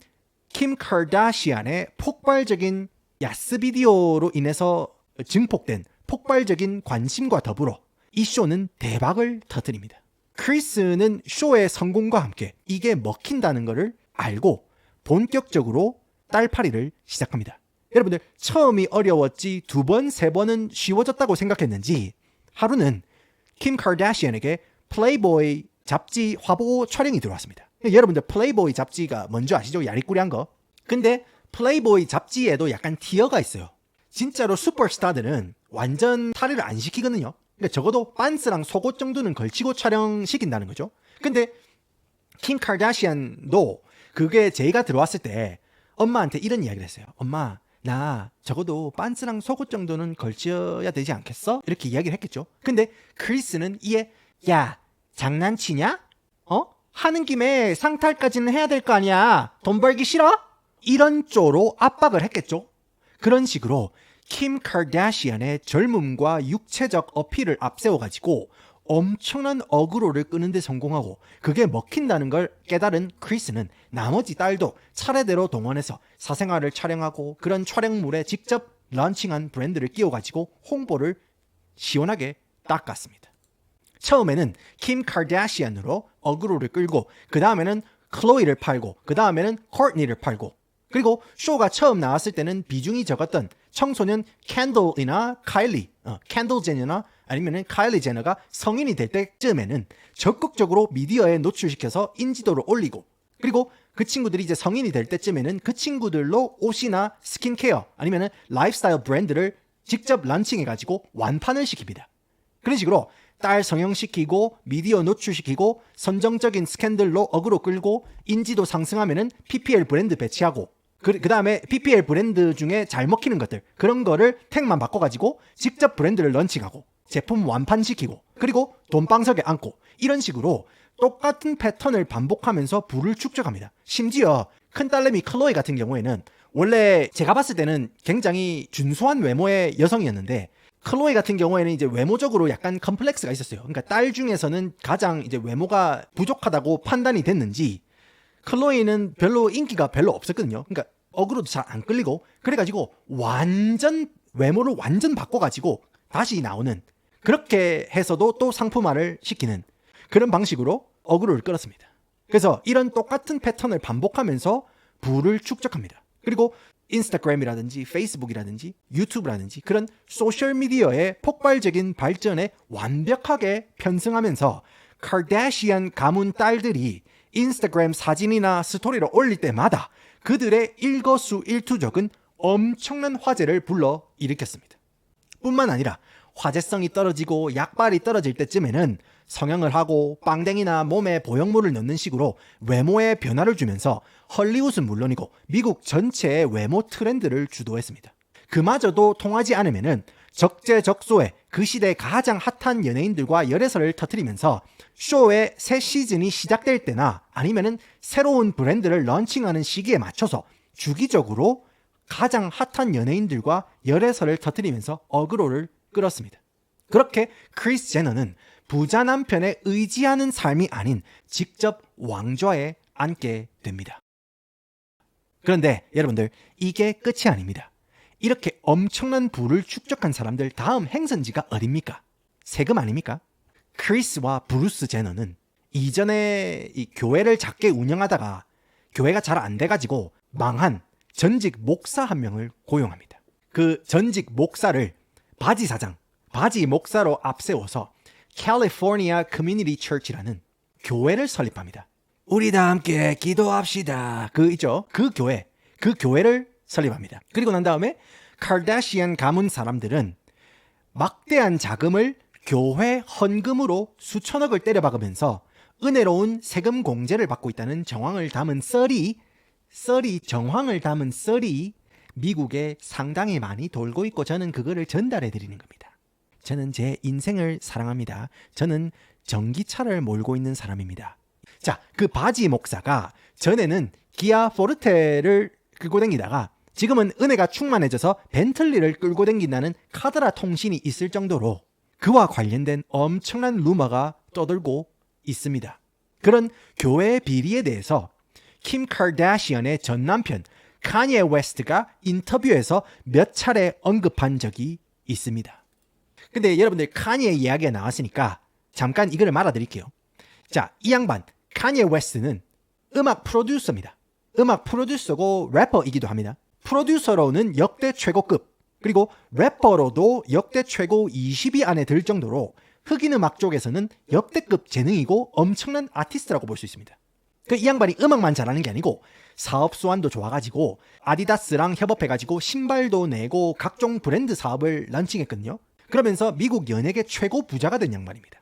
킴 카다시안의 폭발적인 야스 비디오로 인해서 증폭된 폭발적인 관심과 더불어 이 쇼는 대박을 터뜨립니다. 크리스는 쇼의 성공과 함께 이게 먹힌다는 것을 알고 본격적으로 딸파리를 시작합니다. 여러분들 처음이 어려웠지 두 번, 세 번은 쉬워졌다고 생각했는지 하루는 킴 카다시안에게 플레이보이 잡지 화보 촬영이 들어왔습니다. 여러분들 플레이보이 잡지가 뭔지 아시죠? 야리꾸리한 거. 근데 플레이보이 잡지에도 약간 티어가 있어요. 진짜로 슈퍼스타들은 완전 탈의를 안 시키거든요. 그러니까 적어도 빤스랑 속옷 정도는 걸치고 촬영시킨다는 거죠. 근데 킴 카다시안도 그게 제의가 들어왔을 때 엄마한테 이런 이야기를 했어요. 엄마, 나 적어도 빤스랑 속옷 정도는 걸쳐야 되지 않겠어? 이렇게 이야기를 했겠죠. 근데 크리스는 이에 야, 장난치냐? 하는 김에 상탈까지는 해야 될 거 아니야. 돈 벌기 싫어? 이런 쪽으로 압박을 했겠죠. 그런 식으로 킴 카르다시안의 젊음과 육체적 어필을 앞세워가지고 엄청난 어그로를 끄는 데 성공하고 그게 먹힌다는 걸 깨달은 크리스는 나머지 딸도 차례대로 동원해서 사생활을 촬영하고 그런 촬영물에 직접 런칭한 브랜드를 끼워가지고 홍보를 시원하게 닦았습니다. 처음에는 킴 카르다시안으로 어그로를 끌고 그 다음에는 클로이를 팔고 그 다음에는 코트니를 팔고 그리고 쇼가 처음 나왔을 때는 비중이 적었던 청소년 캔들이나 카일리, 캔들 제너나 아니면 카일리 제너가 성인이 될 때쯤에는 적극적으로 미디어에 노출시켜서 인지도를 올리고 그리고 그 친구들이 이제 성인이 될 때쯤에는 그 친구들로 옷이나 스킨케어 아니면 라이프스타일 브랜드를 직접 런칭해가지고 완판을 시킵니다. 그런 식으로 딸 성형시키고 미디어 노출시키고 선정적인 스캔들로 어그로 끌고 인지도 상승하면은 PPL 브랜드 배치하고 그 다음에 PPL 브랜드 중에 잘 먹히는 것들 그런 거를 택만 바꿔가지고 직접 브랜드를 런칭하고 제품 완판시키고 그리고 돈방석에 앉고 이런 식으로 똑같은 패턴을 반복하면서 부를 축적합니다. 심지어 큰딸내미 클로이 같은 경우에는 원래 제가 봤을 때는 굉장히 준수한 외모의 여성이었는데 클로이 같은 경우에는 이제 외모적으로 약간 컴플렉스가 있었어요. 그러니까 딸 중에서는 가장 이제 외모가 부족하다고 판단이 됐는지 클로이는 별로 인기가 별로 없었거든요. 그러니까 어그로도 잘 안 끌리고 그래가지고 완전 외모를 완전 바꿔가지고 다시 나오는 그렇게 해서도 또 상품화를 시키는 그런 방식으로 어그로를 끌었습니다. 그래서 이런 똑같은 패턴을 반복하면서 부를 축적합니다. 그리고 인스타그램이라든지 페이스북이라든지 유튜브라든지 그런 소셜미디어의 폭발적인 발전에 완벽하게 편승하면서 카르다시안 가문 딸들이 인스타그램 사진이나 스토리를 올릴 때마다 그들의 일거수일투족은 엄청난 화제를 불러 일으켰습니다. 뿐만 아니라 화제성이 떨어지고 약발이 떨어질 때쯤에는 성형을 하고 빵댕이나 몸에 보형물을 넣는 식으로 외모에 변화를 주면서 헐리우드는 물론이고 미국 전체의 외모 트렌드를 주도했습니다. 그마저도 통하지 않으면은 적재적소에 그 시대 가장 핫한 연예인들과 열애설을 터뜨리면서 쇼의 새 시즌이 시작될 때나 아니면은 새로운 브랜드를 런칭하는 시기에 맞춰서 주기적으로 가장 핫한 연예인들과 열애설을 터뜨리면서 어그로를 끌었습니다. 그렇게 크리스 제너는 부자 남편에 의지하는 삶이 아닌 직접 왕좌에 앉게 됩니다. 그런데 여러분들 이게 끝이 아닙니다. 이렇게 엄청난 부를 축적한 사람들 다음 행선지가 어딥니까? 세금 아닙니까? 크리스와 브루스 제너는 이전에 이 교회를 작게 운영하다가 교회가 잘 안 돼가지고 망한 전직 목사 한 명을 고용합니다. 그 전직 목사를 바지 목사로 앞세워서 캘리포니아 커뮤니티 처치라는 교회를 설립합니다. 우리 다 함께 기도합시다. 그 교회를 설립합니다. 그리고 난 다음에 카르다시안 가문 사람들은 막대한 자금을 교회 헌금으로 수천억을 때려박으면서 은혜로운 세금 공제를 받고 있다는 정황을 담은 썰이 미국에 상당히 많이 돌고 있고 저는 그거를 전달해 드리는 겁니다. 저는 제 인생을 사랑합니다. 저는 전기차를 몰고 있는 사람입니다. 자, 그 바지 목사가 전에는 기아 포르테를 끌고 다니다가 지금은 은혜가 충만해져서 벤틀리를 끌고 다닌다는 카드라 통신이 있을 정도로 그와 관련된 엄청난 루머가 떠돌고 있습니다. 그런 교회의 비리에 대해서 킴 카르다시안의 전 남편 카니에 웨스트가 인터뷰에서 몇 차례 언급한 적이 있습니다. 근데 여러분들 카니에 이야기가 나왔으니까 잠깐 이거를 말아드릴게요. 자, 이 양반 카니에 웨스트는 음악 프로듀서입니다. 음악 프로듀서고 래퍼이기도 합니다. 프로듀서로는 역대 최고급 그리고 래퍼로도 역대 최고 20위 안에 들 정도로 흑인 음악 쪽에서는 역대급 재능이고 엄청난 아티스트라고 볼 수 있습니다. 이 양반이 음악만 잘하는 게 아니고 사업 수완도 좋아가지고 아디다스랑 협업해가지고 신발도 내고 각종 브랜드 사업을 런칭했거든요. 그러면서 미국 연예계 최고 부자가 된 양반입니다.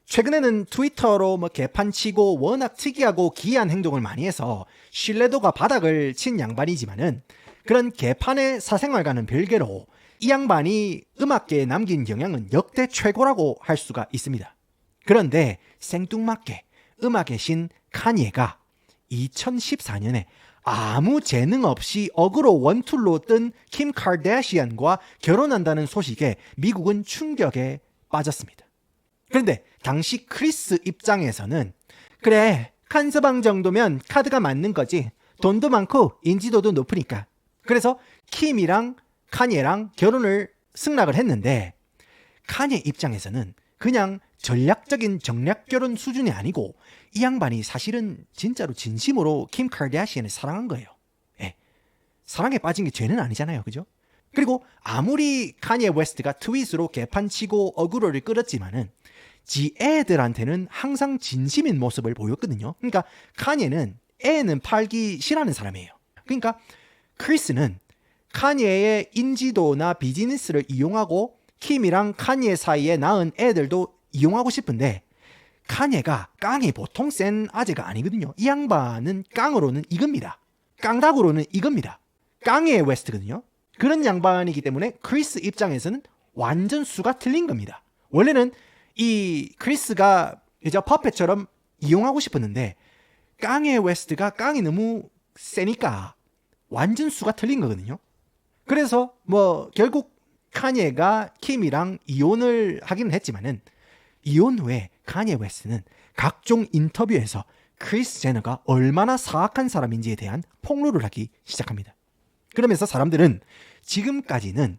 최근에는 트위터로 개판치고 워낙 특이하고 기이한 행동을 많이 해서 신뢰도가 바닥을 친 양반이지만은 그런 개판의 사생활과는 별개로 이 양반이 음악계에 남긴 영향은 역대 최고라고 할 수가 있습니다. 그런데 생뚱맞게 음악의 신 칸예가 2014년에 아무 재능 없이 어그로 원툴로 뜬 킴 카르다시안과 결혼한다는 소식에 미국은 충격에 빠졌습니다. 그런데 당시 크리스 입장에서는 그래, 칸서방 정도면 카드가 맞는 거지. 돈도 많고 인지도도 높으니까. 그래서 킴이랑 칸예랑 결혼을 승낙을 했는데 칸예 입장에서는 그냥 전략적인 정략 결혼 수준이 아니고 이 양반이 사실은 진짜로 진심으로 킴 카르다시안을 사랑한 거예요. 예. 사랑에 빠진 게 죄는 아니잖아요. 그죠? 그리고 아무리 칸예 웨스트가 트윗으로 개판치고 어그로를 끌었지만은 지 애들한테는 항상 진심인 모습을 보였거든요. 그러니까 칸예는 애는 팔기 싫어하는 사람이에요. 그러니까 크리스는 칸예의 인지도나 비즈니스를 이용하고 킴이랑 칸예 사이에 낳은 애들도 이용하고 싶은데 칸예가 깡이 보통 센 아재가 아니거든요. 이 양반은 깡으로는 이겁니다. 깡닭으로는 이겁니다. 깡예 웨스트거든요. 그런 양반이기 때문에 크리스 입장에서는 완전 수가 틀린 겁니다. 원래는 이 크리스가 이제 퍼펫처럼 이용하고 싶었는데 깡예 웨스트가 깡이 너무 세니까 완전 수가 틀린 거거든요. 그래서 뭐 결국 칸예가 킴이랑 이혼을 하기는 했지만은 이혼 후에 칸예 웨스트는 각종 인터뷰에서 크리스 제너가 얼마나 사악한 사람인지에 대한 폭로를 하기 시작합니다. 그러면서 사람들은 지금까지는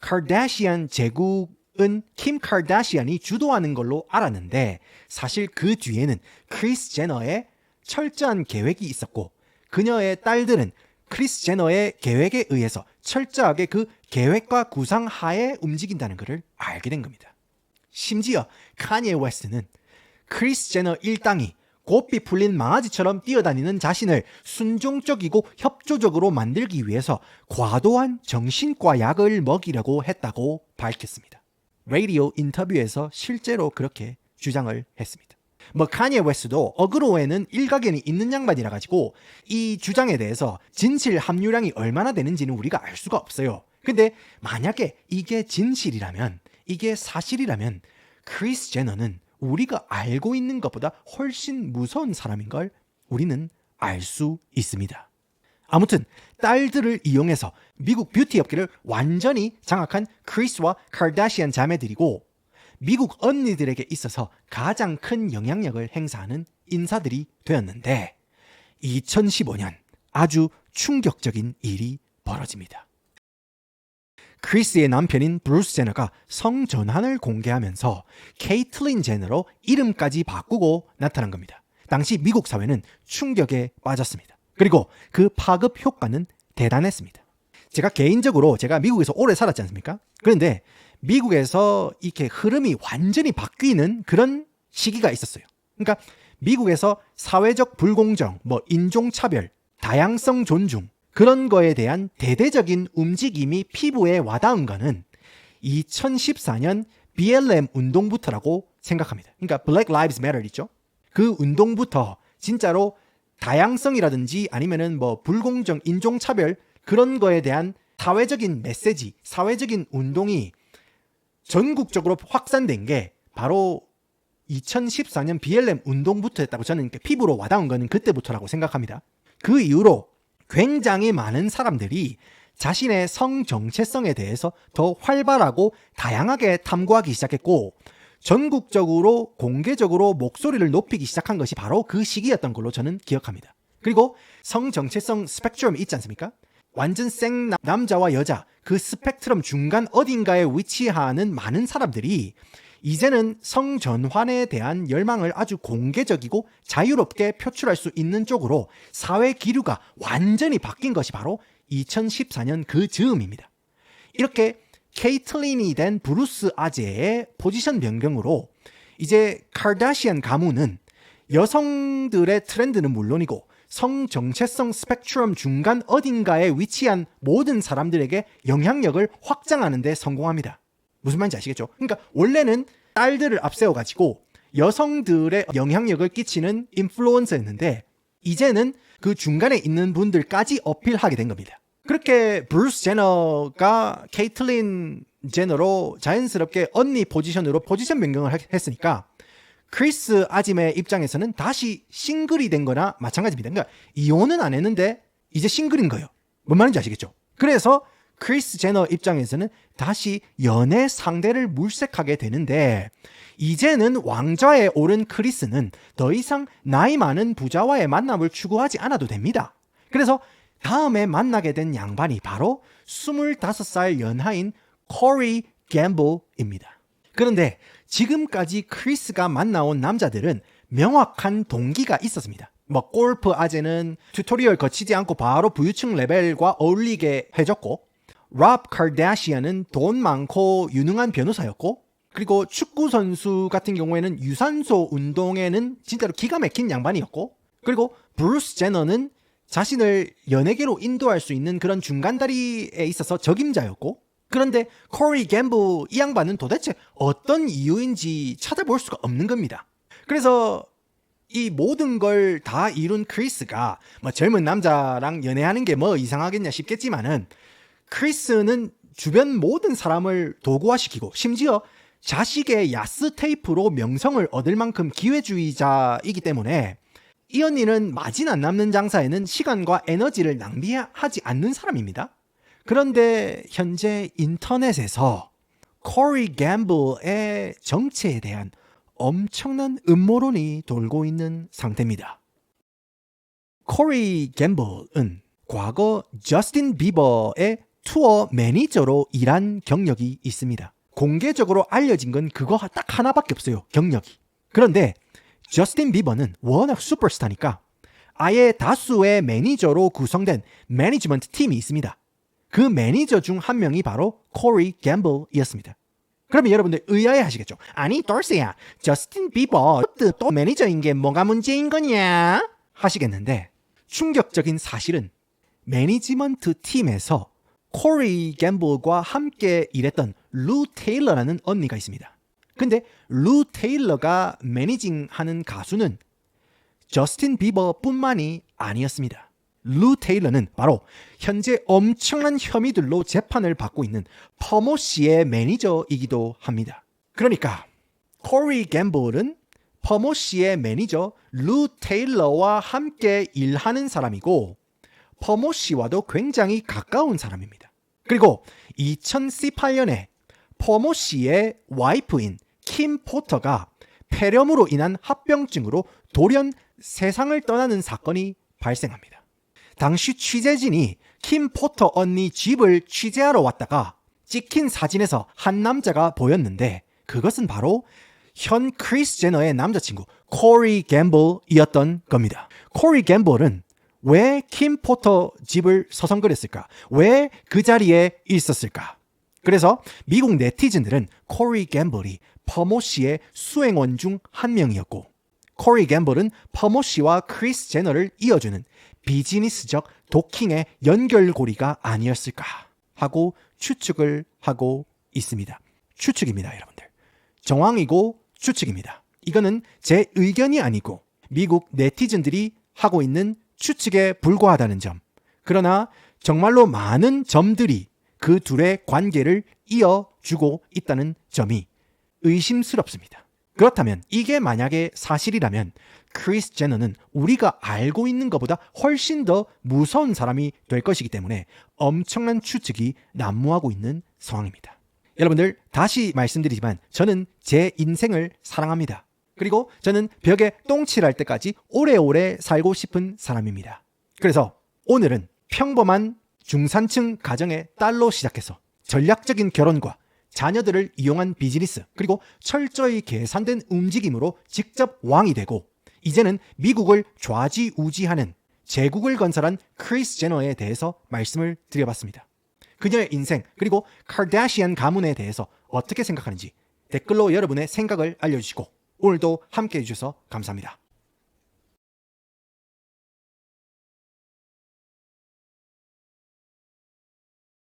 카르다시안 제국은 킴 카르다시안이 주도하는 걸로 알았는데 사실 그 뒤에는 크리스 제너의 철저한 계획이 있었고 그녀의 딸들은 크리스 제너의 계획에 의해서 철저하게 그 계획과 구상 하에 움직인다는 것을 알게 된 겁니다. 심지어 칸예 웨스트는 크리스 제너 일당이 고삐 풀린 망아지처럼 뛰어다니는 자신을 순종적이고 협조적으로 만들기 위해서 과도한 정신과 약을 먹이려고 했다고 밝혔습니다. 라디오 인터뷰에서 실제로 그렇게 주장을 했습니다. 뭐 칸예 웨스트도 어그로에는 일가견이 있는 양반이라 가지고 이 주장에 대해서 진실 함유량이 얼마나 되는지는 우리가 알 수가 없어요. 근데 만약에 이게 진실이라면, 이게 사실이라면 크리스 제너는 우리가 알고 있는 것보다 훨씬 무서운 사람인 걸 우리는 알 수 있습니다. 아무튼 딸들을 이용해서 미국 뷰티 업계를 완전히 장악한 크리스와 카르다시안 자매들이고 미국 언니들에게 있어서 가장 큰 영향력을 행사하는 인사들이 되었는데 2015년 아주 충격적인 일이 벌어집니다. 크리스의 남편인 브루스 제너가 성전환을 공개하면서 케이틀린 제너로 이름까지 바꾸고 나타난 겁니다. 당시 미국 사회는 충격에 빠졌습니다. 그리고 그 파급 효과는 대단했습니다. 제가 미국에서 오래 살았지 않습니까? 그런데 미국에서 이렇게 흐름이 완전히 바뀌는 그런 시기가 있었어요. 그러니까 미국에서 사회적 불공정, 인종차별, 다양성 존중 그런 거에 대한 대대적인 움직임이 피부에 와닿은 거는 2014년 BLM 운동부터라고 생각합니다. 그러니까 Black Lives Matter 있죠? 그 운동부터 진짜로 다양성이라든지 아니면은 불공정, 인종차별 그런 거에 대한 사회적인 메시지, 사회적인 운동이 전국적으로 확산된 게 바로 2014년 BLM 운동부터였다고 저는 피부로 와닿은 거는 그때부터라고 생각합니다. 그 이후로 굉장히 많은 사람들이 자신의 성 정체성에 대해서 더 활발하고 다양하게 탐구하기 시작했고 전국적으로 공개적으로 목소리를 높이기 시작한 것이 바로 그 시기였던 걸로 저는 기억합니다. 그리고 성 정체성 스펙트럼 있지 않습니까? 완전 생 남자와 여자 그 스펙트럼 중간 어딘가에 위치하는 많은 사람들이 이제는 성전환에 대한 열망을 아주 공개적이고 자유롭게 표출할 수 있는 쪽으로 사회 기류가 완전히 바뀐 것이 바로 2014년 그 즈음입니다. 이렇게 케이틀린이 된 브루스 아재의 포지션 변경으로 이제 카르다시안 가문은 여성들의 트렌드는 물론이고 성 정체성 스펙트럼 중간 어딘가에 위치한 모든 사람들에게 영향력을 확장하는 데 성공합니다. 무슨 말인지 아시겠죠? 그러니까 원래는 딸들을 앞세워가지고 여성들의 영향력을 끼치는 인플루언서였는데 이제는 그 중간에 있는 분들까지 어필하게 된 겁니다. 그렇게 브루스 제너가 케이틀린 제너로 자연스럽게 언니 포지션으로 포지션 변경을 했으니까 크리스 아짐의 입장에서는 다시 싱글이 된 거나 마찬가지입니다. 그러니까 이혼은 안 했는데 이제 싱글인 거예요. 뭔 말인지 아시겠죠? 그래서 크리스 제너 입장에서는 다시 연애 상대를 물색하게 되는데 이제는 왕좌에 오른 크리스는 더 이상 나이 많은 부자와의 만남을 추구하지 않아도 됩니다. 그래서 다음에 만나게 된 양반이 바로 25살 연하인 코리 갬블입니다. 그런데 지금까지 크리스가 만나온 남자들은 명확한 동기가 있었습니다. 뭐 골프 아재는 튜토리얼 거치지 않고 바로 부유층 레벨과 어울리게 해줬고, 롭 카르다시안은 돈 많고 유능한 변호사였고, 그리고 축구 선수 같은 경우에는 유산소 운동에는 진짜로 기가 막힌 양반이었고, 그리고 브루스 제너는 자신을 연예계로 인도할 수 있는 그런 중간다리에 있어서 적임자였고, 그런데 코리 갬블 이 양반은 도대체 어떤 이유인지 찾아볼 수가 없는 겁니다. 그래서 이 모든 걸 다 이룬 크리스가 뭐 젊은 남자랑 연애하는 게 뭐 이상하겠냐 싶겠지만은, 크리스는 주변 모든 사람을 도구화시키고 심지어 자식의 야스 테이프로 명성을 얻을 만큼 기회주의자이기 때문에 이 언니는 마진 안 남는 장사에는 시간과 에너지를 낭비하지 않는 사람입니다. 그런데 현재 인터넷에서 코리 갬블의 정체에 대한 엄청난 음모론이 돌고 있는 상태입니다. 코리 갬블은 과거 저스틴 비버의 투어 매니저로 일한 경력이 있습니다. 공개적으로 알려진 건 그거 딱 하나밖에 없어요, 경력이. 그런데 저스틴 비버는 워낙 슈퍼스타니까 아예 다수의 매니저로 구성된 매니지먼트 팀이 있습니다. 그 매니저 중 한 명이 바로 코리 갬블이었습니다. 그러면 여러분들 의아해 하시겠죠. 아니 돌스야, 저스틴 비버 또 매니저인 게 뭐가 문제인 거냐 하시겠는데, 충격적인 사실은 매니지먼트 팀에서 코리 갬블과 함께 일했던 루 테일러라는 언니가 있습니다. 근데 루 테일러가 매니징하는 가수는 저스틴 비버뿐만이 아니었습니다. 루 테일러는 바로 현재 엄청난 혐의들로 재판을 받고 있는 퍼모 씨의 매니저이기도 합니다. 그러니까 코리 갬블은 퍼모 씨의 매니저 루 테일러와 함께 일하는 사람이고, 퍼모 씨와도 굉장히 가까운 사람입니다. 그리고 2018년에 퍼모 씨의 와이프인 킴 포터가 폐렴으로 인한 합병증으로 돌연 세상을 떠나는 사건이 발생합니다. 당시 취재진이 킴 포터 언니 집을 취재하러 왔다가 찍힌 사진에서 한 남자가 보였는데, 그것은 바로 현 크리스 제너의 남자친구 코리 갬블이었던 겁니다. 코리 갬블은 왜 킴 포터 집을 서성거렸을까? 왜 그 자리에 있었을까? 그래서 미국 네티즌들은 코리 갬블이 퍼모 씨의 수행원 중 한 명이었고, 코리 갬블은 퍼모 씨와 크리스 제너를 이어주는 비즈니스적 도킹의 연결고리가 아니었을까 하고 추측을 하고 있습니다. 추측입니다, 여러분들. 정황이고 추측입니다. 이거는 제 의견이 아니고 미국 네티즌들이 하고 있는 추측에 불과하다는 점. 그러나 정말로 많은 점들이 그 둘의 관계를 이어주고 있다는 점이 의심스럽습니다. 그렇다면 이게 만약에 사실이라면 크리스 제너는 우리가 알고 있는 것보다 훨씬 더 무서운 사람이 될 것이기 때문에 엄청난 추측이 난무하고 있는 상황입니다. 여러분들, 다시 말씀드리지만 저는 제 인생을 사랑합니다. 그리고 저는 벽에 똥칠할 때까지 오래오래 살고 싶은 사람입니다. 그래서 오늘은 평범한 중산층 가정의 딸로 시작해서 전략적인 결혼과 자녀들을 이용한 비즈니스, 그리고 철저히 계산된 움직임으로 직접 왕이 되고 이제는 미국을 좌지우지하는 제국을 건설한 크리스 제너에 대해서 말씀을 드려봤습니다. 그녀의 인생, 그리고 카르다시안 가문에 대해서 어떻게 생각하는지 댓글로 여러분의 생각을 알려주시고 오늘도 함께해 주셔서 감사합니다.